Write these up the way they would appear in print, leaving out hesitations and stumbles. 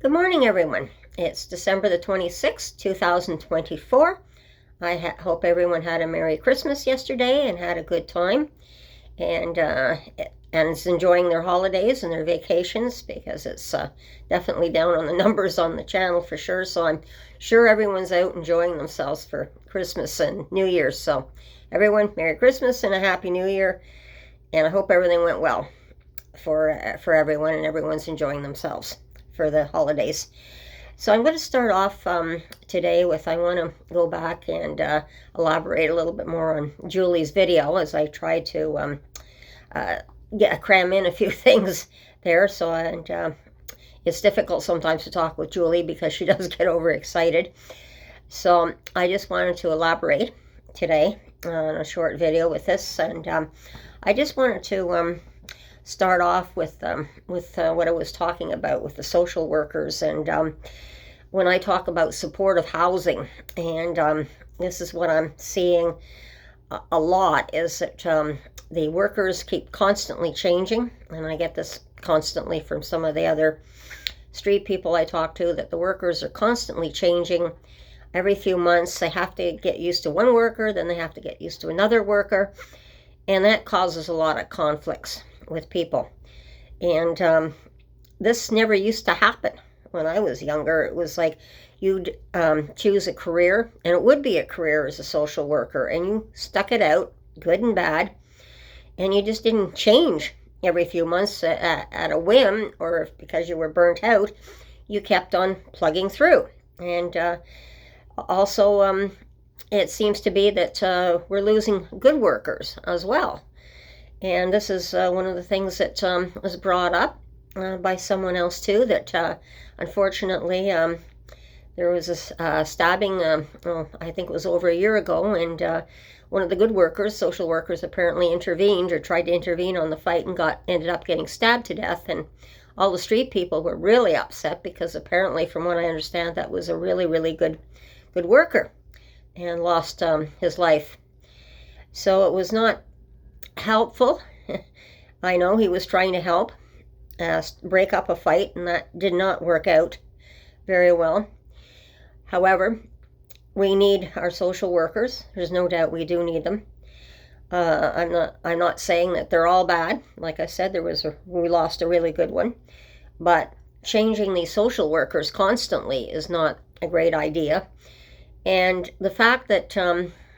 Good morning, everyone. It's December the 26th, 2024. I hope everyone had a Merry Christmas yesterday and had a good time and is enjoying their holidays and their vacations, because it's definitely down on the numbers on the channel for sure. So I'm sure everyone's out enjoying themselves for Christmas and New Year's. So everyone, Merry Christmas and a Happy New Year. And I hope everything went well for everyone and everyone's enjoying themselves for the holidays. So I'm going to start off today with, I want to go back and elaborate a little bit more on Julie's video as I try to cram in a few things there. So it's difficult sometimes to talk with Julie because she does get overexcited. So I just wanted to elaborate today on a short video with this, and I just wanted to start off with what I was talking about with the social workers, and when I talk about supportive housing, and this is what I'm seeing a lot, is that the workers keep constantly changing, and I get this constantly from some of the other street people I talk to, that the workers are constantly changing. Every few months they have to get used to one worker, then they have to get used to another worker, and that causes a lot of conflicts with people. And this never used to happen when I was younger. It was like you'd choose a career, and it would be a career as a social worker, and you stuck it out, good and bad, and you just didn't change every few months at a whim, or because you were burnt out, you kept on plugging through. And also it seems to be that we're losing good workers as well. And this is one of the things that was brought up by someone else too, that unfortunately there was a stabbing, I think it was over a year ago, and one of the good workers, social workers, apparently intervened or tried to intervene on the fight and ended up getting stabbed to death. And all the street people were really upset because apparently, from what I understand, that was a really, really good worker, and lost his life. So it was not helpful. I know he was trying to help break up a fight, and that did not work out very well. However, we need our social workers. There's no doubt we do need them. I'm not saying that they're all bad. Like I said, we lost a really good one, but changing these social workers constantly is not a great idea. And the fact that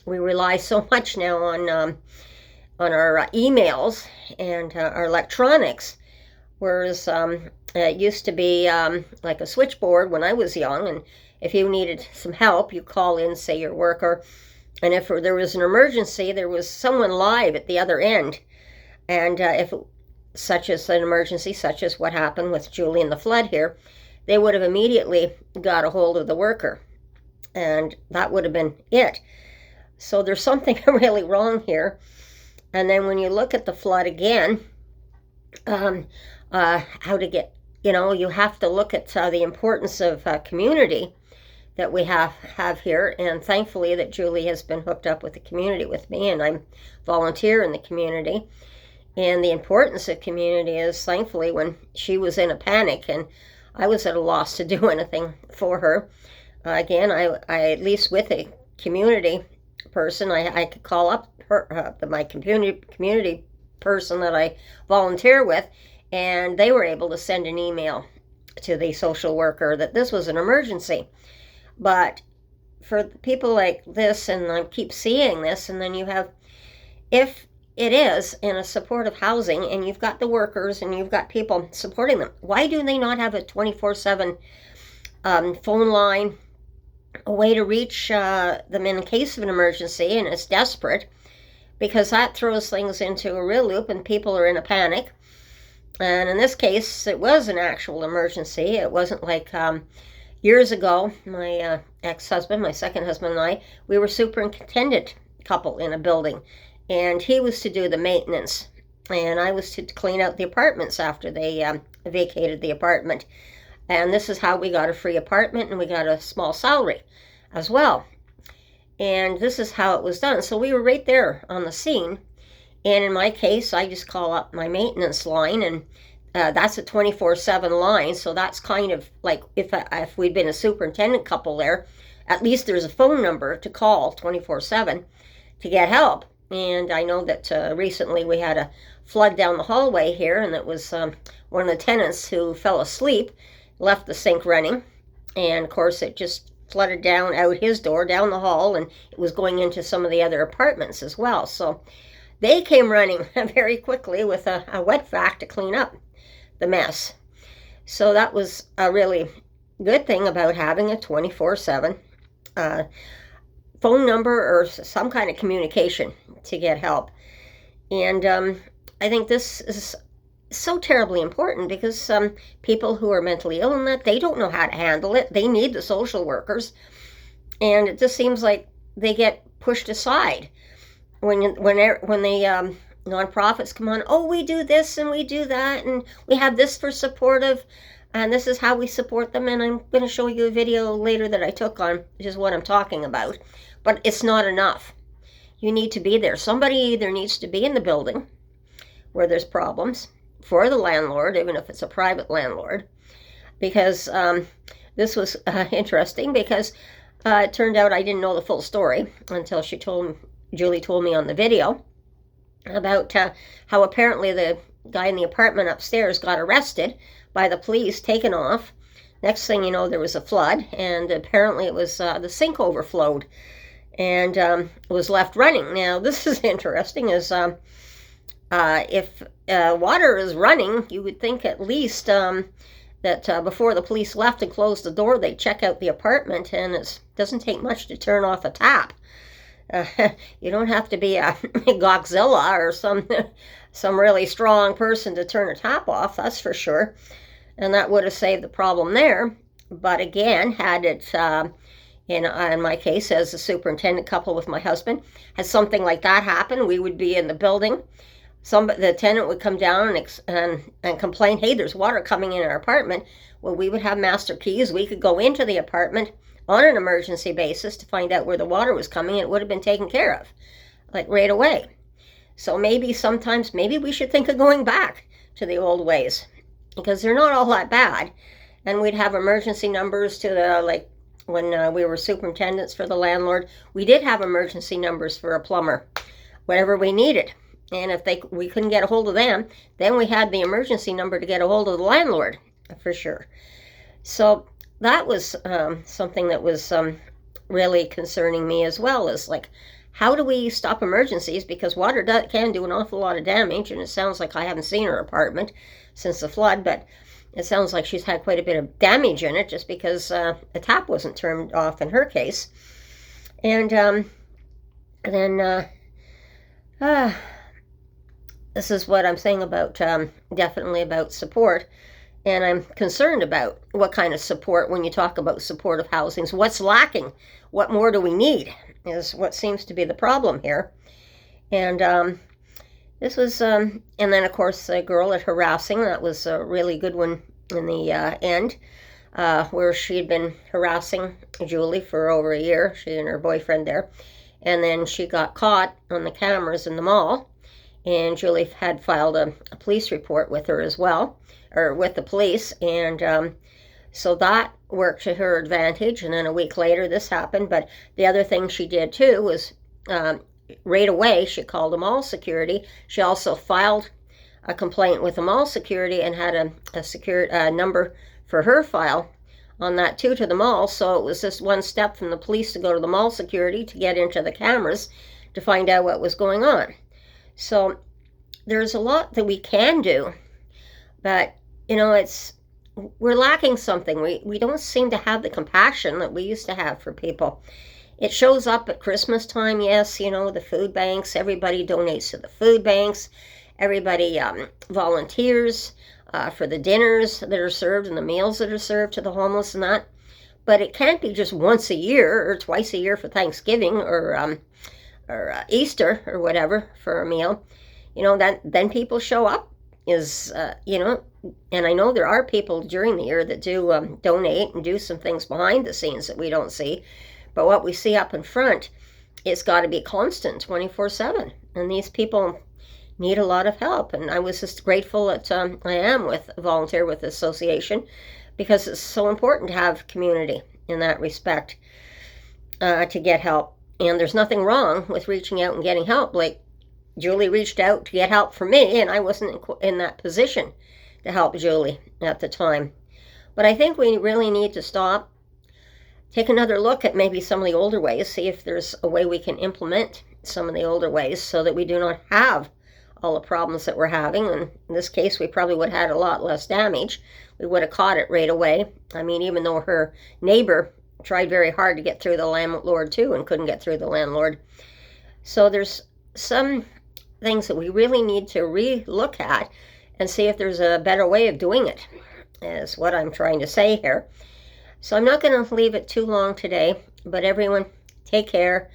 we rely so much now on our emails and our electronics, whereas it used to be like a switchboard when I was young, and if you needed some help, you call in, say, your worker, and if there was an emergency, there was someone live at the other end. And if such as an emergency, such as what happened with Julie and the flood here, they would have immediately got a hold of the worker, and that would have been it. So there's something really wrong here. And then when you look at the flood again, how to get, you have to look at the importance of community that we have here. And thankfully that Julie has been hooked up with the community with me, and I volunteer in the community. And the importance of community is, thankfully, when she was in a panic and I was at a loss to do anything for her, again, I at least with a community person, I could call up my community person that I volunteer with, and they were able to send an email to the social worker that this was an emergency. But for people like this, and I keep seeing this, and then you have, if it is in a supportive housing and you've got the workers and you've got people supporting them, why do they not have a 24/7 phone line, a way to reach them in case of an emergency and it's desperate? Because that throws things into a real loop and people are in a panic. And in this case, it was an actual emergency. It wasn't like years ago, my ex-husband, my second husband, and I, we were superintendent couple in a building, and he was to do the maintenance, and I was to clean out the apartments after they vacated the apartment. And this is how we got a free apartment, and we got a small salary as well. And this is how it was done. So we were right there on the scene. And in my case, I just call up my maintenance line, and that's a 24/7 line, so that's kind of like if we'd been a superintendent couple there, at least there's a phone number to call 24/7 to get help. And I know that recently we had a flood down the hallway here, and it was one of the tenants who fell asleep, left the sink running, and of course it just flooded down out his door, down the hall, and it was going into some of the other apartments as well. So they came running very quickly with a wet vac to clean up the mess. So that was a really good thing about having a 24/7 phone number or some kind of communication to get help. And I think this is so terribly important because people who are mentally ill and that they don't know how to handle it. They need the social workers, and it just seems like they get pushed aside when the nonprofits come on. Oh, we do this and we do that, and we have this for supportive, and this is how we support them. And I'm going to show you a video later that I took on just what I'm talking about. But it's not enough. You need to be there. Somebody either needs to be in the building where there's problems for the landlord, even if it's a private landlord, because this was interesting because it turned out I didn't know the full story until Julie told me on the video about how apparently the guy in the apartment upstairs got arrested by the police, taken off. Next thing you know, there was a flood, and apparently it was the sink overflowed and was left running. Now, this is interesting, is if water is running, you would think at least that before the police left and closed the door, they'd check out the apartment, and it doesn't take much to turn off a tap. You don't have to be a Godzilla or some really strong person to turn a tap off, that's for sure. And that would have saved the problem there. But again, had it, in my case, as a superintendent couple with my husband, had something like that happen, we would be in the building. The tenant would come down and complain, hey, there's water coming in our apartment. Well, we would have master keys. We could go into the apartment on an emergency basis to find out where the water was coming, and it would have been taken care of, like right away. So maybe we should think of going back to the old ways, because they're not all that bad. And we'd have emergency numbers to like when we were superintendents for the landlord, we did have emergency numbers for a plumber, whatever we needed. And if we couldn't get a hold of them, then we had the emergency number to get a hold of the landlord, for sure. So that was something that was really concerning me as well, is like, how do we stop emergencies? Because water can do an awful lot of damage, and it sounds like I haven't seen her apartment since the flood, but it sounds like she's had quite a bit of damage in it just because a tap wasn't turned off in her case. And then this is what I'm saying about, definitely about support. And I'm concerned about what kind of support, when you talk about supportive housings, what's lacking? What more do we need is what seems to be the problem here. And this was, and then of course the girl at harassing, that was a really good one in the end, where she had been harassing Julie for over a year, she and her boyfriend there. And then she got caught on the cameras in the mall, and Julie had filed a police report with her as well, or with the police, and so that worked to her advantage. And then a week later this happened. But the other thing she did too was right away she called the mall security. She also filed a complaint with the mall security and had a number for her file on that too, to the mall. So it was just one step from the police to go to the mall security to get into the cameras to find out what was going on. So there's a lot that we can do, but we're lacking something. We don't seem to have the compassion that we used to have for people. It shows up at Christmas time, yes, the food banks, everybody donates to the food banks, everybody volunteers for the dinners that are served and the meals that are served to the homeless and that. But it can't be just once a year or twice a year for Thanksgiving or Easter or whatever for a meal. Then people show up and I know there are people during the year that do donate and do some things behind the scenes that we don't see. But what we see up in front, it's got to be constant 24/7. And these people need a lot of help. And I was just grateful that I am with volunteer with the association, because it's so important to have community in that respect, to get help. And there's nothing wrong with reaching out and getting help. Like Julie reached out to get help from me, and I wasn't in that position to help Julie at the time. But I think we really need to stop, take another look at maybe some of the older ways, see if there's a way we can implement some of the older ways so that we do not have all the problems that we're having. And in this case, we probably would have had a lot less damage. We would have caught it right away. I mean, even though her neighbor tried very hard to get through the landlord too and couldn't get through the landlord. So there's some things that we really need to re-look at and see if there's a better way of doing it, is what I'm trying to say here. So I'm not going to leave it too long today, but everyone, take care.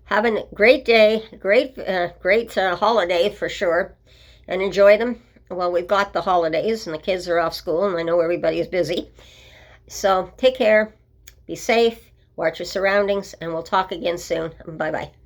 Have a great day, great holiday for sure, and enjoy them. Well, we've got the holidays and the kids are off school, and I know everybody's busy. So take care, be safe, watch your surroundings, and we'll talk again soon. Bye-bye.